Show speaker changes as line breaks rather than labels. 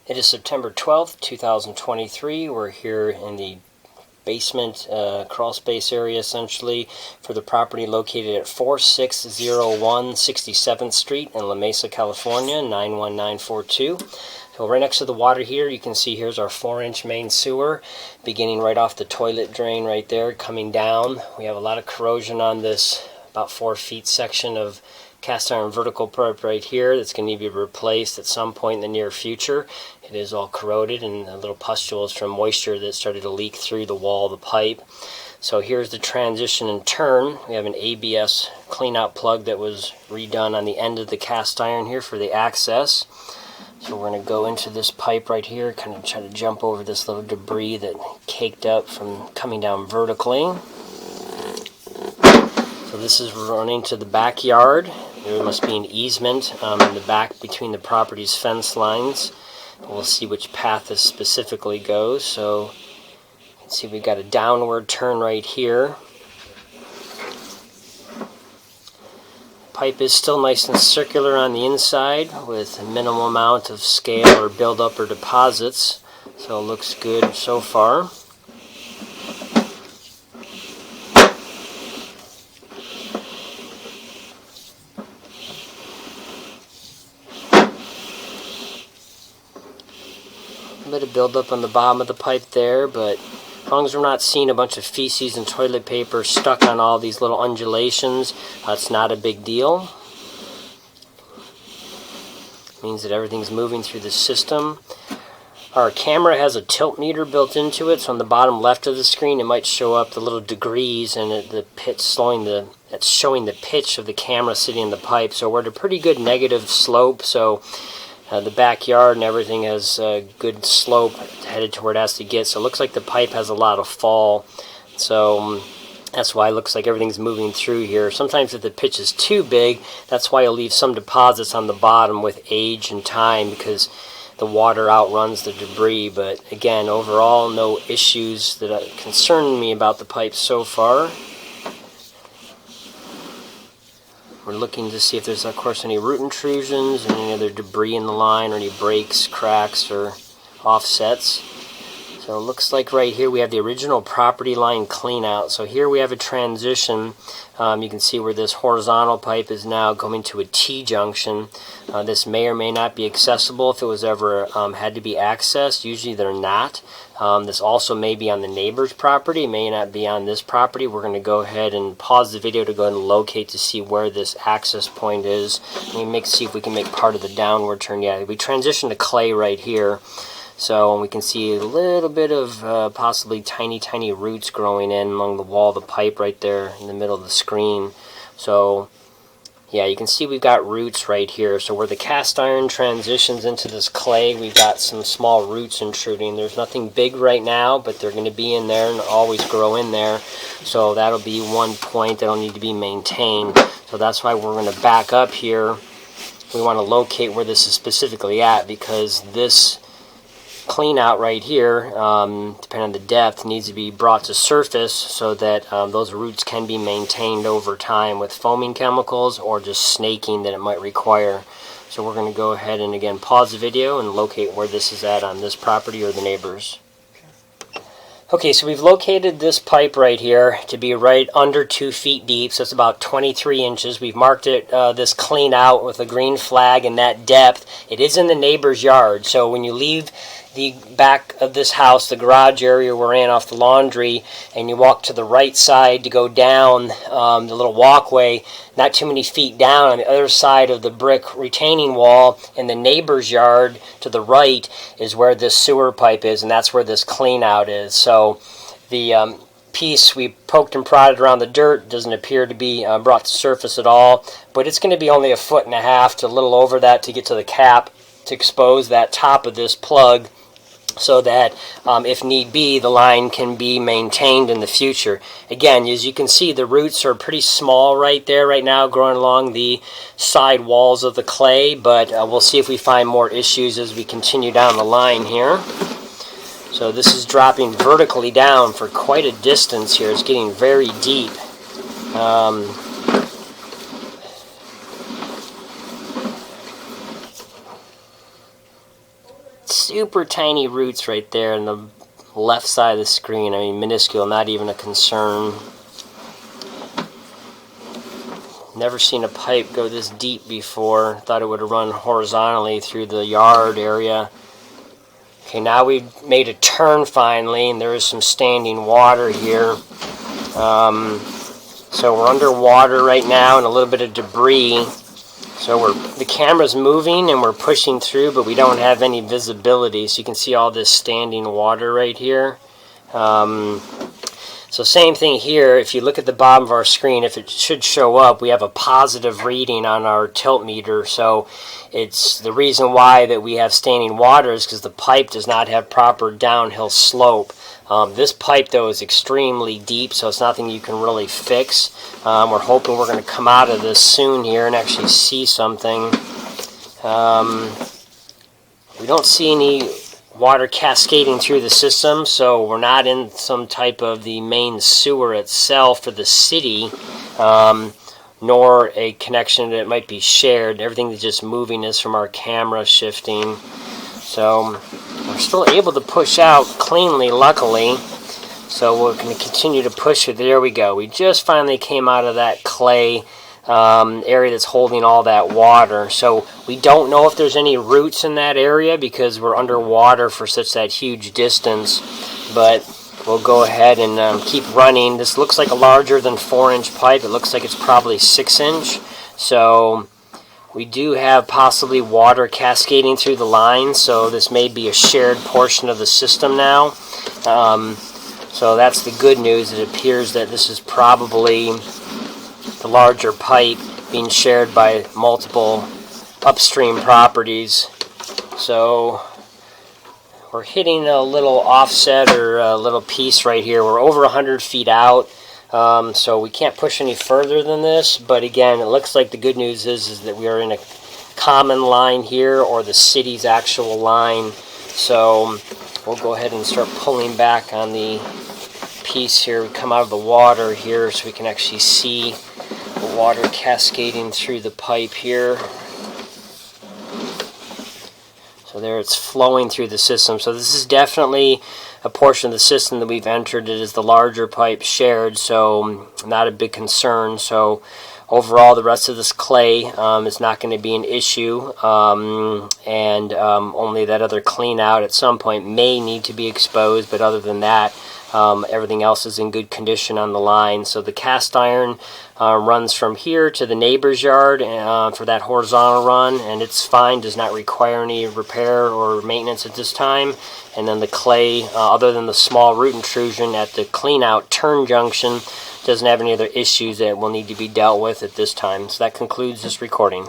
It is September 12th, 2023. We're here in the basement crawl space area essentially for the property located at 4601 67th Street in La Mesa, California, 91942. So right next to the water here, you can see here's our 4-inch main sewer beginning right off the toilet drain right there coming down. We have a lot of corrosion on this about 4 feet section of cast iron vertical pipe right here that's going to need to be replaced at some point in the near future. It is all corroded and little pustules from moisture that started to leak through the wall of the pipe. So here's the transition and turn. We have an ABS clean out plug that was redone on the end of the cast iron here for the access. So we're going to go into this pipe right here, kind of try to jump over this little debris that caked up from coming down vertically. So this is running to the backyard. There must be an easement in the back between the property's fence lines. We'll see which path this specifically goes. So you can see we've got a downward turn right here. Pipe is still nice and circular on the inside with a minimal amount of scale or buildup or deposits. So it looks good so far. A bit of buildup on the bottom of the pipe there, but as long as we're not seeing a bunch of feces and toilet paper stuck on all these little undulations, it's not a big deal. It means that everything's moving through the system. Our camera has a tilt meter built into it, so on the bottom left of the screen it might show up the little degrees and the pitch that's showing the pitch of the camera sitting in the pipe. So we're at a pretty good negative slope, so the backyard and everything has a good slope headed to where it has to get. So it looks like the pipe has a lot of fall. So that's why it looks like everything's moving through here. Sometimes if the pitch is too big, that's why you'll leave some deposits on the bottom with age and time because the water outruns the debris. But again, overall, no issues that concern me about the pipe so far. We're looking to see if there's, of course, any root intrusions and any other debris in the line or any breaks, cracks, or offsets. So it looks like right here we have the original property line clean out. So here we have a transition. You can see where this horizontal pipe is now going to a T-junction. This may or may not be accessible if it was ever had to be accessed. Usually they're not. This also may be on the neighbor's property. It may not be on this property. We're going to go ahead and pause the video to go ahead and locate to see where this access point is. See if we can make part of the downward turn. Yeah, we transition to clay right here. So we can see a little bit of possibly tiny roots growing in along the wall of the pipe right there in the middle of the screen. So yeah, you can see we've got roots right here. So where the cast iron transitions into this clay, we've got some small roots intruding. There's nothing big right now, but they're going to be in there and always grow in there. So that'll be one point that'll need to be maintained. So that's why we're going to back up here. We want to locate where this is specifically at because this clean out right here, depending on the depth, needs to be brought to surface so that those roots can be maintained over time with foaming chemicals or just snaking that it might require. So we're going to go ahead and again pause the video and locate where this is at on this property or the neighbors. Okay, so we've located this pipe right here to be right under 2 feet deep, so it's about 23 inches. We've marked it, this clean out with a green flag and that depth. It is in the neighbor's yard, so when you leave the back of this house, the garage area we're in off the laundry, and you walk to the right side to go down the little walkway, not too many feet down on the other side of the brick retaining wall in the neighbor's yard to the right is where this sewer pipe is, and that's where this clean out is. So the piece we poked and prodded around the dirt doesn't appear to be brought to surface at all, but it's going to be only 1.5 feet to a little over that to get to the cap to expose that top of this plug so that if need be the line can be maintained in the future. Again, as you can see, the roots are pretty small right there right now growing along the side walls of the clay, but we'll see if we find more issues as we continue down the line here. So this is dropping vertically down for quite a distance here. It's getting very deep. super tiny roots right there in the left side of the screen. I mean, minuscule, not even a concern. Never seen a pipe go this deep before. Thought it would have run horizontally through the yard area. Okay, now we've made a turn finally, and there is some standing water here. So we're underwater right now and a little bit of debris. So the camera's moving and we're pushing through, but we don't have any visibility. So you can see all this standing water right here. So same thing here. If you look at the bottom of our screen, if it should show up, we have a positive reading on our tilt meter. So it's the reason why that we have standing water is because the pipe does not have proper downhill slope. This pipe though is extremely deep, so it's nothing you can really fix. We're hoping we're going to come out of this soon here and actually see something. We don't see any water cascading through the system, so we're not in some type of the main sewer itself for the city, nor a connection that might be shared. Everything that's just moving is from our camera shifting. So we're still able to push out cleanly, luckily. So we're going to continue to push it. There we go. We just finally came out of that clay area that's holding all that water. So we don't know if there's any roots in that area because we're underwater for such that huge distance. But we'll go ahead and keep running. This looks like a larger than 4-inch pipe. It looks like it's probably 6-inch. So we do have possibly water cascading through the line, so this may be a shared portion of the system now. So that's the good news. It appears that this is probably the larger pipe being shared by multiple upstream properties. So we're hitting a little offset or a little piece right here. We're over 100 feet out. So we can't push any further than this, but again, it looks like the good news is that we are in a common line here, or the city's actual line. So we'll go ahead and start pulling back on the piece here. We come out of the water here so we can actually see the water cascading through the pipe here. So there it's flowing through the system. So this is definitely a portion of the system that we've entered. It is the larger pipe shared, so not a big concern. So overall, the rest of this clay is not going to be an issue, and only that other clean out at some point may need to be exposed, but other than that, everything else is in good condition on the line. So the cast iron runs from here to the neighbor's yard for that horizontal run, and it's fine, does not require any repair or maintenance at this time. And then the clay, other than the small root intrusion at the clean out turn junction, doesn't have any other issues that will need to be dealt with at this time. So that concludes this recording.